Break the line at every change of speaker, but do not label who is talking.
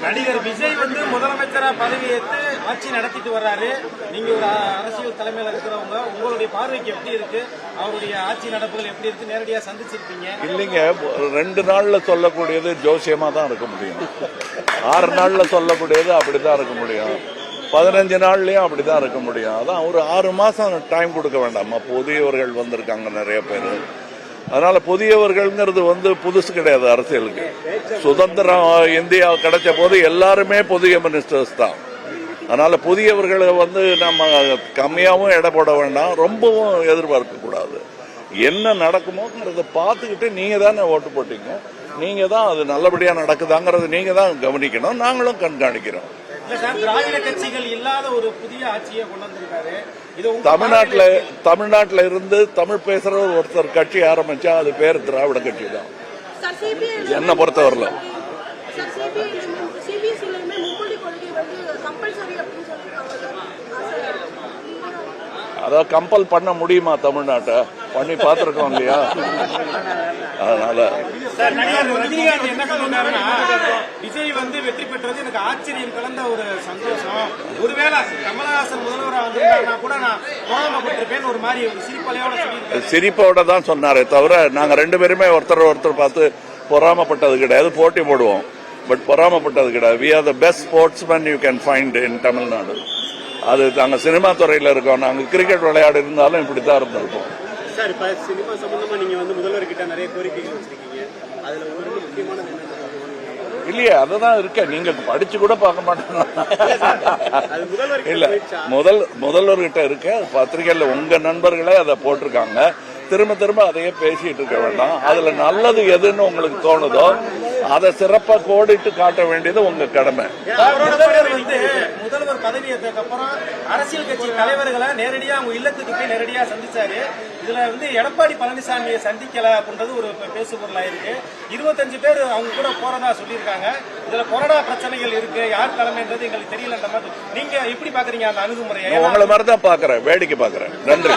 நடிகர் விஜய் வந்து முதலமைச்சரா பதவியேற்று ஆட்சி நடத்திட்டு வர்றாரு. நீங்க ஒரு அரசியல் தலைமையில இருக்கிறவங்க, உங்களுடைய பார்வைக்கு எப்படி இருக்கு? அவருடைய ஆட்சி நடப்புகள் எப்படி இருக்கு? நேரடியா சந்திச்சிருப்பீங்க.
இல்லைங்க, 2 நாள்ல சொல்லக்கூடியது ஜோசியமா தான் இருக்க முடியும். 6 நாள்ல சொல்லக்கூடியது அப்படிதான் இருக்க முடியும். 15 நாள்லயும் அப்படிதான் இருக்க முடியும். அதான் ஒரு 6 மாசம் டைம் கொடுக்க வேண்டாமா? புதியவர்கள் வந்திருக்காங்க நிறைய பேர். அதனால புதியவர்கள்ங்கிறது புதுசு கிடையாது அரசியலுக்கு. சுதந்திரம் இந்தியா கிடைச்ச போது எல்லாருமே புதிய மினிஸ்டர்ஸ் தான். அதனால புதியவர்களை நம்ம கம்மியாவும் எடை போட வேண்டாம், ரொம்பவும் எதிர்பார்க்க கூடாது. என்ன நடக்குமோங்கிறத பார்த்துக்கிட்டு நீங்க தானே ஓட்டு போட்டீங்க, நீங்க தான் அது நல்லபடியா நடக்குதாங்கிறது நீங்க தான் கவனிக்கணும். நாங்களும் கண்காணிக்கிறோம்.
திராவிட கட்சிகள் இல்லாத ஒரு புதிய ஆட்சியை கொண்டு வந்திருக்காரு.
தமிழ்நாட்டில இருந்து தமிழ் பேசுற ஒருத்தர் கட்சி ஆரம்பிச்சா அது பேர் திராவிட கட்சி தான் என்ன பொறுத்தவரையில. அதாவது கம்பல் பண்ண முடியுமா? தமிழ்நாட்டை பண்ணி பார்த்திருக்கோம் இல்லையா? அதனால
ரஜினிகாந்த் என்ன சொல்றாருன்னா, விஜய் வெற்றி பெற்றது எனக்கு ஆச்சரியம் கலந்த ஒரு சந்தோஷம். ஒருவேளை கமலஹாசன் முதல்வராக வந்திருந்தாருன்னா கூட நான் பொறாமப்பட்டிருப்பேன் ஒரு மாதிரி ஒரு
சிரிப்போட தான் சொன்னாரே தவிர நாங்க 2 பேருமே ஒருத்தர் பார்த்து பொறாமப்பட்டது கிடையாது. போட்டி போடுவோம், பட் பொறாமப்பட்டது கிடையாது. we are the best sportsmen you can find in Tamil Nadu. அது நாங்க சினிமா துறையில இருக்கோம். நாங்க கிரிக்கெட் விளையாடு இருந்தாலும் இப்படித்தான் இருந்திருக்கோம்.
சார், இப்ப சினிமா சம்பந்தமா நீங்க முதல்வர்கிட்ட நிறைய கோரிக்கைகள் வச்சிருக்கீங்க. அதுல ஒரு முக்கியமானது என்ன?
இல்லையே, அததான் இருக்க. நீங்க படிச்சு கூட பார்க்க மாட்டேங்க. இல்ல, முதல்வர்கிட்ட இருக்க பத்திரிகையில உங்க நண்பர்களே அதை போட்டிருக்காங்க. திரும்ப அதையே பேசிட்டு இருக்க வேண்டாம். அதுல நல்லது எதுன்னு உங்களுக்கு தோணுதோ அதை சிறப்பா கோடிட்டு காட்ட வேண்டியது உங்க கடமை.
முதல்வர் பதவியேற்றதுக்கு அப்புறம் அரசியல் கட்சி தலைவர்களை நேரடியா அவங்க இல்லத்துக்கு போய் நேரடியா சந்திச்சாரு. இதுல எடப்பாடி பழனிசாமியை சந்திக்கல அப்படின்றது ஒரு பேசு பொருளா இருக்கு. 25 பேர் அவங்க கூட போறதா சொல்லியிருக்காங்க. இதுல கொரோனா பிரச்சனைகள் இருக்கு, யார் தலைமைன்றது எங்களுக்கு தெரியல. நீங்க எப்படி பாக்குறீங்க அந்த அணுகுமுறையை?
உங்களை மாதிரிதான் பாக்குறேன், வேடிக்கை பாக்குறேன். நன்றி.